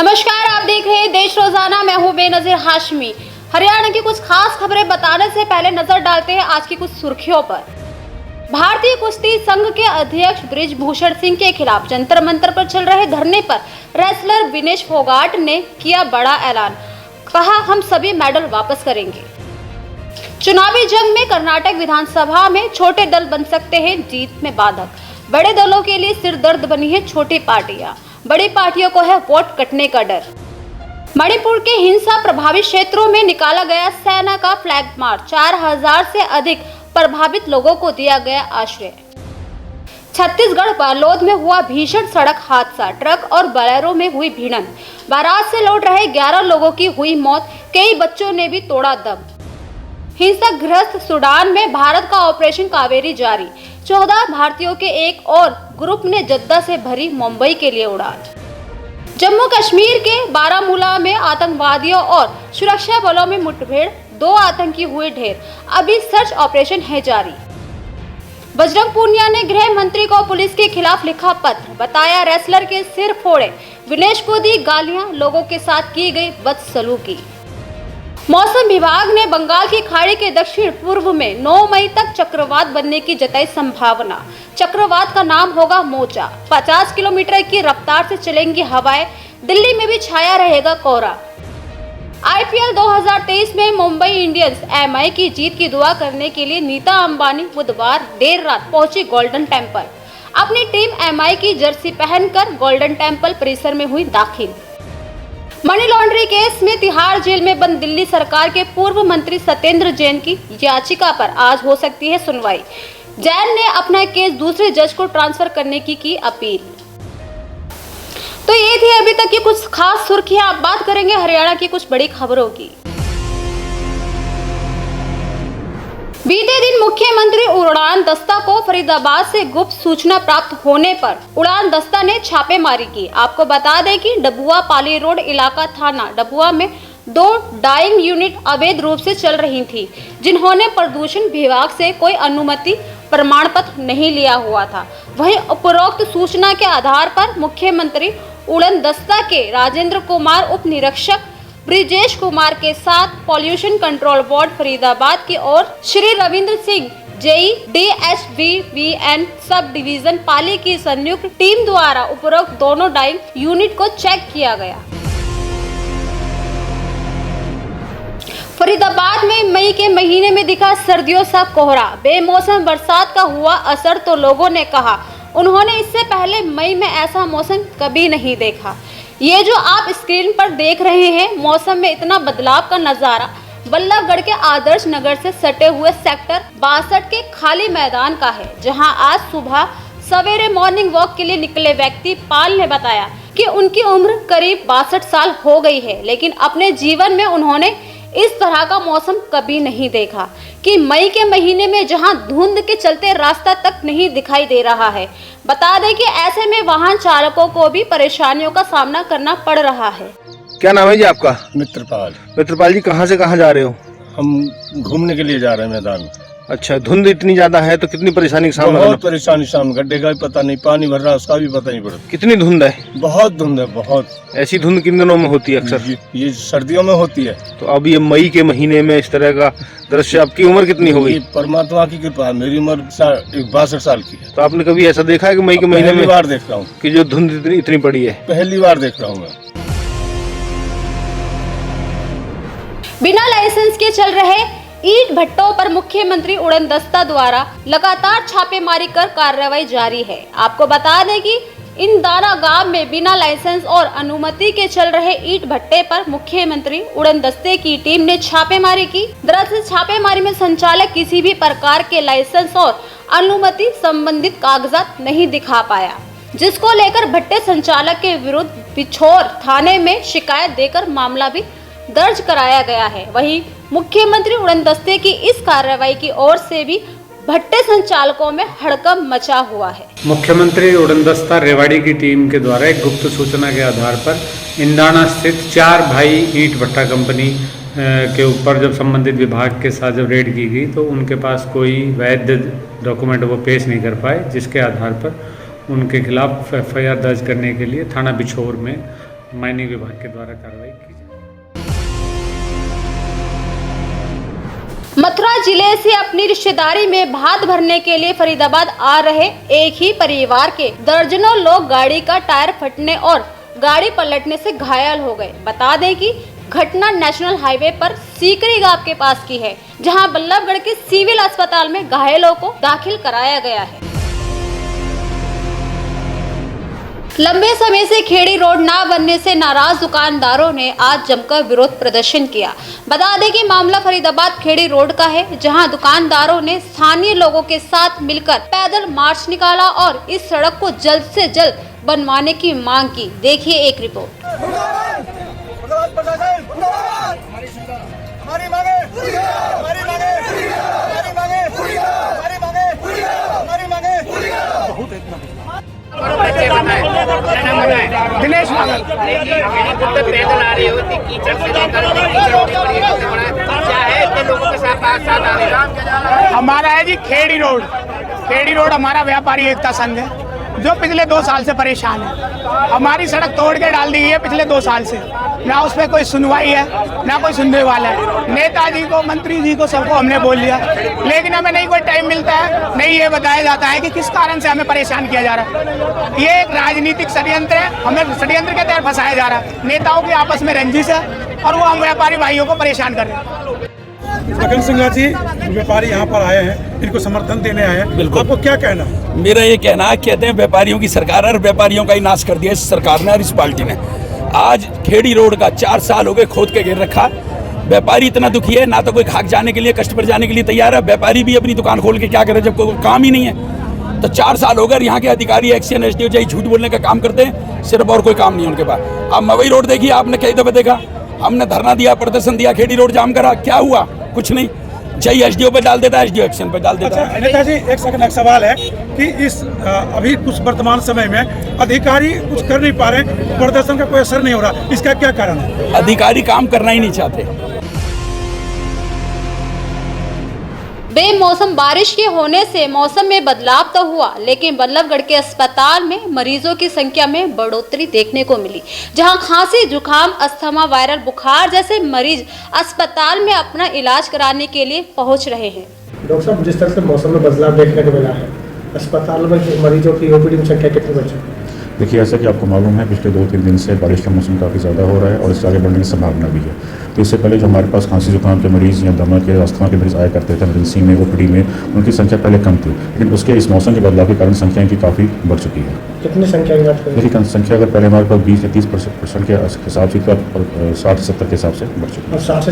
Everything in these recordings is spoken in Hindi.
नमस्कार, आप देख रहे हैं देश रोजाना। मैं हूं बेनजीर हाशमी। हरियाणा की कुछ खास खबरें बताने से पहले नजर डालते हैं आज की कुछ सुर्खियों पर। भारतीय कुश्ती संघ के अध्यक्ष बृजभूषण सिंह के खिलाफ जंतर मंतर पर चल रहे धरने पर रेसलर विनेश फोगाट ने किया बड़ा ऐलान। कहा, हम सभी मेडल वापस करेंगे। चुनावी जंग में कर्नाटक विधानसभा में छोटे दल बन सकते हैं जीत में बाधक। बड़े दलों के लिए सिर दर्द बनी है छोटी पार्टियां। बड़ी पार्टियों को है वोट कटने का डर। मणिपुर के हिंसा प्रभावित क्षेत्रों में निकाला गया सेना का फ्लैग मार्च। 4000 से अधिक प्रभावित लोगों को दिया गया आश्रय। छत्तीसगढ़ बालोद में हुआ भीषण सड़क हादसा। ट्रक और बोलेरो में हुई भिड़ंत। बारात से लौट रहे 11 लोगों की हुई मौत। कई बच्चों ने भी तोड़ा दम। हिंसाग्रस्त सूडान में भारत का ऑपरेशन कावेरी जारी। 14 भारतीयों के एक और ग्रुप ने जद्दा से भरी मुंबई के लिए उड़ान। जम्मू कश्मीर के बारामूला में आतंकवादियों और सुरक्षा बलों में मुठभेड़। 2 आतंकी हुए ढेर। अभी सर्च ऑपरेशन है जारी। बजरंग पूनिया ने गृह मंत्री को पुलिस के खिलाफ लिखा पत्र। बताया, रेसलर के सिर फोड़े, विनेश को दी गालियां, लोगों के साथ की गई बदसलूकी। मौसम विभाग ने बंगाल की खाड़ी के दक्षिण पूर्व में 9 मई तक चक्रवात बनने की जताई संभावना। चक्रवात का नाम होगा मोचा। 50 किलोमीटर की रफ्तार से चलेंगी हवाएं। दिल्ली में भी छाया रहेगा कोहरा। आईपीएल 2023 में मुंबई इंडियंस एमआई की जीत की दुआ करने के लिए नीता अंबानी बुधवार देर रात पहुंची गोल्डन टेम्पल। अपनी टीम एमआई की जर्सी पहनकर गोल्डन टेम्पल परिसर में हुई दाखिल। मनी लॉन्ड्रिंग केस में तिहाड़ जेल में बंद दिल्ली सरकार के पूर्व मंत्री सत्येंद्र जैन की याचिका पर आज हो सकती है सुनवाई। जैन ने अपना केस दूसरे जज को ट्रांसफर करने की अपील। तो ये थी अभी तक की कुछ खास सुर्खियां। अब बात करेंगे हरियाणा की कुछ बड़ी खबरों की। बीते दिन मुख्यमंत्री उड़ान दस्ता को फरीदाबाद से गुप्त सूचना प्राप्त होने पर उड़ान दस्ता ने छापेमारी की। आपको बता दें कि डबुआ पाली रोड इलाका थाना डबुआ में 2 डाइंग यूनिट अवैध रूप से चल रही थी, जिन्होंने प्रदूषण विभाग से कोई अनुमति प्रमाण पत्र नहीं लिया हुआ था। वहीं उपरोक्त सूचना के आधार पर मुख्यमंत्री उड़ान दस्ता के राजेंद्र कुमार उप निरीक्षक ब्रिजेश कुमार के साथ पॉल्यूशन कंट्रोल बोर्ड फरीदाबाद की ओर Shri Ravindra Singh JE DHVVN sub division Pali की संयुक्त टीम द्वारा उपरोक्त दोनों डाइंग यूनिट को चेक किया गया। फरीदाबाद में मई के महीने में दिखा सर्दियों सा कोहरा। बेमौसम बरसात का हुआ असर तो लोगों ने कहा। उन्होंने इससे पहले मई में ऐसा मौसम कभी नहीं देखा। ये जो आप स्क्रीन पर देख रहे हैं, मौसम में इतना बदलाव का नजारा बल्लभगढ़ के आदर्श नगर से सटे हुए सेक्टर 62 के खाली मैदान का है, जहां आज सुबह सवेरे मॉर्निंग वॉक के लिए निकले व्यक्ति पाल ने बताया कि उनकी उम्र करीब 62 साल हो गई है, लेकिन अपने जीवन में उन्होंने इस तरह का मौसम कभी नहीं देखा कि मई के महीने में जहां धुंध के चलते रास्ता तक नहीं दिखाई दे रहा है। बता दें कि ऐसे में वाहन चालकों को भी परेशानियों का सामना करना पड़ रहा है। क्या नाम है जी आपका? मित्रपाल। मित्रपाल जी, कहाँ से कहाँ जा रहे हो? हम घूमने के लिए जा रहे हैं मैदान। अच्छा, धुंध इतनी ज्यादा है तो कितनी परेशानी का सामना? बहुत परेशानी सामने, गड्ढे का भी पता नहीं, पानी भर रहा है उसका भी पता नहीं पड़ता। कितनी धुंध है? बहुत धुंध है, बहुत। ऐसी धुंध किन दिनों में होती है अक्सर? ये सर्दियों में होती है। तो अब ये मई के महीने में इस तरह का दृश्य। आपकी उम्र कितनी हो गई? परमात्मा की कृपा है, मेरी उम्र 62 साल की है। तो आपने कभी ऐसा देखा है कि मई के महीने में? पहली बार देख रहा हूँ कि जो धुंध इतनी पड़ी है। पहली बार देख रहा हूँ मैं। बिना लाइसेंस के चल रहे ईंट भट्टों पर मुख्यमंत्री उड़ान दस्ता द्वारा लगातार छापेमारी कर कार्रवाई जारी है। आपको बता दें कि इंदाना गांव में बिना लाइसेंस और अनुमति के चल रहे ईंट भट्टे पर मुख्यमंत्री उड़ान दस्ते की टीम ने छापेमारी की। दरअसल छापेमारी में संचालक किसी भी प्रकार के लाइसेंस और अनुमति संबंधित कागजात नहीं दिखा पाया, जिसको लेकर भट्टे संचालक के विरुद्ध बिछोर थाने में शिकायत देकर मामला भी दर्ज कराया गया है। वहीं मुख्यमंत्री उड़ान दस्ते की इस कार्रवाई की ओर से भी भट्टे संचालकों में हड़कंप मचा हुआ है। मुख्यमंत्री उड़ान दस्ता रेवाड़ी की टीम के द्वारा एक गुप्त सूचना के आधार पर इंदाना स्थित 4 भाई ईंट भट्टा कंपनी के ऊपर जब संबंधित विभाग के साथ जब रेड की गई तो उनके पास कोई वैध डॉक्यूमेंट वो पेश नहीं कर पाए, जिसके आधार पर उनके खिलाफ FIR दर्ज करने के लिए थाना बिछोर में माइनिंग विभाग के द्वारा कार्रवाई की जाए। मथुरा जिले से अपनी रिश्तेदारी में भात भरने के लिए फरीदाबाद आ रहे एक ही परिवार के दर्जनों लोग गाड़ी का टायर फटने और गाड़ी पलटने से घायल हो गए। बता दें कि घटना नेशनल हाईवे पर सीकरी गांव के पास की है, जहां बल्लभगढ़ के सिविल अस्पताल में घायलों को दाखिल कराया गया है। लंबे समय से खेड़ी रोड ना बनने से नाराज दुकानदारों ने आज जमकर विरोध प्रदर्शन किया। बता दें कि मामला फरीदाबाद खेड़ी रोड का है, जहां दुकानदारों ने स्थानीय लोगों के साथ मिलकर पैदल मार्च निकाला और इस सड़क को जल्द से जल्द बनवाने की मांग की। देखिए एक रिपोर्ट। दिनेश मंगल पैदल आ रही होती कीचड़ से लेकर क्या है इतने लोगों के साथ आ रहे हैं। हमारा है जी खेड़ी रोड हमारा व्यापारी एकता संघ है, जो पिछले 2 साल से परेशान है। हमारी सड़क तोड़ के डाल दी गई है पिछले 2 साल से, ना उस पर कोई सुनवाई है ना कोई सुनने वाला है। नेताजी को, मंत्री जी को, सबको हमने बोल लिया, लेकिन हमें नहीं कोई टाइम मिलता है, नहीं ये बताया जाता है कि किस कारण से हमें परेशान किया जा रहा है। ये एक राजनीतिक षड्यंत्र है, हमें षड्यंत्र के तहत फंसाया जा रहा है। नेताओं की आपस में रंजिश है और वो हम व्यापारी भाइयों को परेशान कर रहे हैं। गगन सिंह जी व्यापारी यहाँ पर आए हैं, इनको समर्थन देने आए हैं। बिल्कुल। आपको क्या कहना? मेरा ये कहना है, कहते हैं व्यापारियों की सरकार है और व्यापारियों का ही नाश कर दिया इस सरकार ने और इस पार्टी ने। आज खेड़ी रोड का 4 साल हो गए खोद के गिर रखा। व्यापारी इतना दुखी है, ना तो कोई खाक जाने के लिए, कष्ट पर जाने के लिए तैयार है। व्यापारी भी अपनी दुकान खोल के क्या करे जब कोई काम ही नहीं है। तो 4 साल हो गए यहाँ के अधिकारी एक्शन एसडीओ जय झूठ बोलने का काम करते हैं सिर्फ, और कोई काम नहीं है उनके पास। अब मवई रोड देखिए आपने, कई दफे देखा, हमने धरना दिया, प्रदर्शन दिया, खेड़ी रोड जाम करा, क्या हुआ? कुछ नहीं। जय एसडीओ पे डाल देता है, एसडीओ एक्शन पे डाल देता है। नेताजी एक सेकंड, एक सवाल है कि इस अभी कुछ वर्तमान समय में अधिकारी कुछ कर नहीं पा रहे, प्रदर्शन का कोई असर नहीं हो रहा, इसका क्या कारण है? अधिकारी काम करना ही नहीं चाहते। बेमौसम बारिश के होने से मौसम में बदलाव तो हुआ, लेकिन बल्लभगढ़ के अस्पताल में मरीजों की संख्या में बढ़ोतरी देखने को मिली, जहां खांसी, जुकाम, अस्थमा, वायरल बुखार जैसे मरीज अस्पताल में अपना इलाज कराने के लिए पहुंच रहे हैं। डॉक्टर साहब, जिस तरह से मौसम में बदलाव देखने को मिला है, अस्पताल में मरीजों की ओपीडी में संख्या कितनी बढ़ चुकी है? देखिए, ऐसा कि आपको मालूम है पिछले 2-3 दिन से बारिश का मौसम काफ़ी ज़्यादा हो रहा है और इससे आगे बढ़ने की संभावना भी है। तो इससे पहले जो हमारे पास खांसी जुकाम के मरीज़ या दमा के, अस्थमा के मरीज़ आया करते थे इमरजेंसी में, ओपीडी में, उनकी संख्या पहले कम थी, लेकिन उसके इस मौसम के बदलाव के कारण संख्या की काफ़ी बढ़ चुकी है। कितनी संख्या की बात करें? देखिए, संख्या अगर पहले हमारे पास 20 या 30% के हिसाब से तो 60-70 के हिसाब से बढ़ चुकी है। 60 से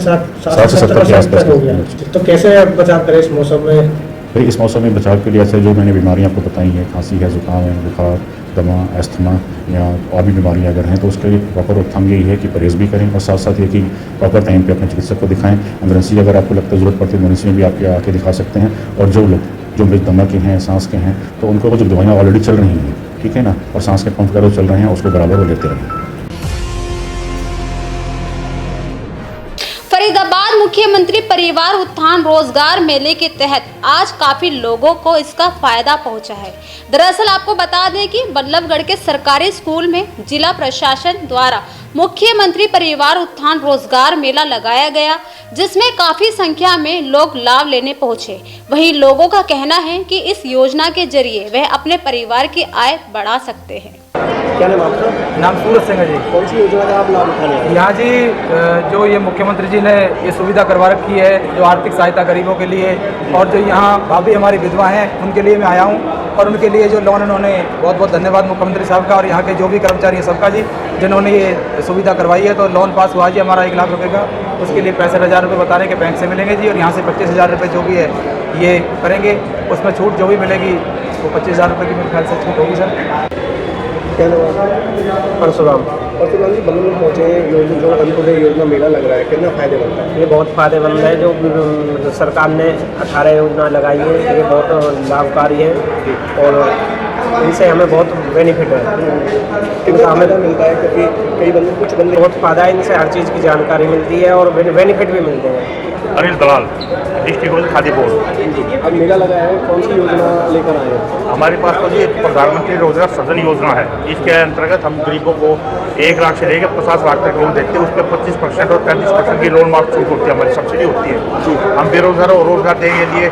70 के आसपास हो गया। तो कैसे बचाव करें इस मौसम में? फिर इस मौसम में बचाव के लिए ऐसे जो मैंने बीमारियाँ आपको बताई हैं, खांसी है, जुकाम है, बुखार, दमा, अस्थमा या और भी बीमारियाँ अगर हैं, तो उसके लिए प्रॉपर रोकथाम यही है कि परहेज़ भी करें और साथ साथ ये कि प्रॉपर टाइम पे अपने चिकित्सक को दिखाएं। एमरजेंसी अगर आपको लगता है ज़रूरत पड़ती है, एमरजेंसी में भी आप आके दिखा सकते हैं। और जो लोग जो मरीज दमा के हैं, सांस के हैं, तो उनको जो दवाइयाँ ऑलरेडी चल रही हैं, ठीक है ना, और सांस के पंप वगैरह चल रहे हैं, उसको बराबर वो लेते रहें। फरीदाबाद मुख्यमंत्री परिवार उत्थान रोजगार मेले के तहत आज काफी लोगों को इसका फायदा पहुंचा है। दरअसल आपको बता दें कि बल्लभगढ़ के सरकारी स्कूल में जिला प्रशासन द्वारा मुख्यमंत्री परिवार उत्थान रोजगार मेला लगाया गया, जिसमें काफी संख्या में लोग लाभ लेने पहुंचे। वहीं लोगों का कहना है कि इस योजना के जरिए वह अपने परिवार की आय बढ़ा सकते हैं। क्या नाम आपका? नाम सूरज सिंह है जी। कौन सी योजना का आप लाभ उठाने हैं? यहाँ जी जो ये मुख्यमंत्री जी ने ये सुविधा करवा रखी है, जो आर्थिक सहायता गरीबों के लिए, और जो यहाँ भाभी हमारी विधवा हैं उनके लिए मैं आया हूँ, और उनके लिए जो लोन उन्होंने, बहुत बहुत धन्यवाद मुख्यमंत्री साहब का और यहाँ के जो भी कर्मचारी हैं सबका जी, जिन्होंने ये सुविधा करवाई है। तो लोन पास हुआ जी हमारा 1 लाख रुपये का, उसके लिए 65,000 रुपये बताने के बैंक से मिलेंगे जी, और यहाँ से 25,000 रुपये जो भी है ये करेंगे, उसमें छूट जो भी मिलेगी वो 25,000 रुपये की मेरे ख्याल से छूट होगी सर। क्या नाम आपका? परशुराम जी, बल्लभगढ़ पहुँचे, जो अंत्योदय योजना मेला लग रहा है, कितना फायदेमंद है? ये बहुत फायदेमंद है। जो सरकार ने 18 योजना लगाई है, ये बहुत लाभकारी है और इनसे हमें बहुत बेनिफिट है। कितना फायदा मिलता है? क्योंकि कई बंदे, कुछ बंदे, बहुत फायदा है, इनसे हर चीज़ की जानकारी मिलती है और बेनिफिट भी मिलते हैं। अनिल दलाल, डिस्ट्रिक्ट खादी बोर्ड। अब मेला लगा है, कौन सी योजना लेकर आए हैं? हमारे पास तो जी प्रधानमंत्री रोजगार सृजन योजना है। इसके अंतर्गत हम गरीबों को 1 लाख से लेकर 50 लाख तक लोन देते हैं। उस पर 25% और 35% की लोन माफ छूट होती है, हमारी सब्सिडी होती है। हम बेरोजगारों को रोजगार देने के लिए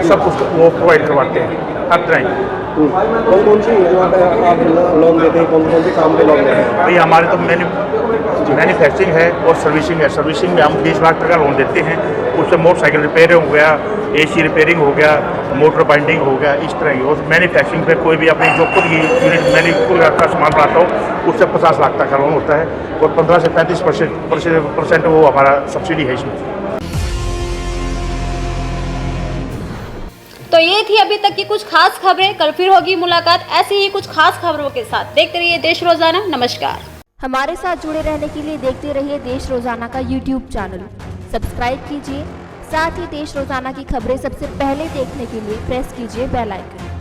सब कुछ वो प्रोवाइड करवाते हैं हर तरह की। कौन कौन सी योजना पे आप लोन देते हैं, कौन कौन से काम पे लोन देते हैं? भाई हमारे तो मैन्युफैक्चरिंग है और सर्विसिंग है। सर्विसिंग में हम 20 लाख तक का लोन देते हैं। उससे मोटरसाइकिल रिपेयरिंग हो गया, AC रिपेयरिंग हो गया, मोटर बाइंडिंग हो गया, इस तरह की। और मैन्युफैक्चरिंग पे कोई भी अपनी जो खुद की यूनिट मैन्युफैक्चर का सामान बनाता हो उससे 50 लाख तक का लोन होता है और 15 से 35% वो हमारा सब्सिडी है इसमें। तो ये थी अभी तक की कुछ खास खबरें। कल फिर होगी मुलाकात ऐसी ही कुछ खास खबरों के साथ। देखते रहिए देश रोजाना। नमस्कार। हमारे साथ जुड़े रहने के लिए देखते रहिए देश रोजाना का YouTube चैनल सब्सक्राइब कीजिए। साथ ही देश रोजाना की खबरें सबसे पहले देखने के लिए प्रेस कीजिए बेल आइकन।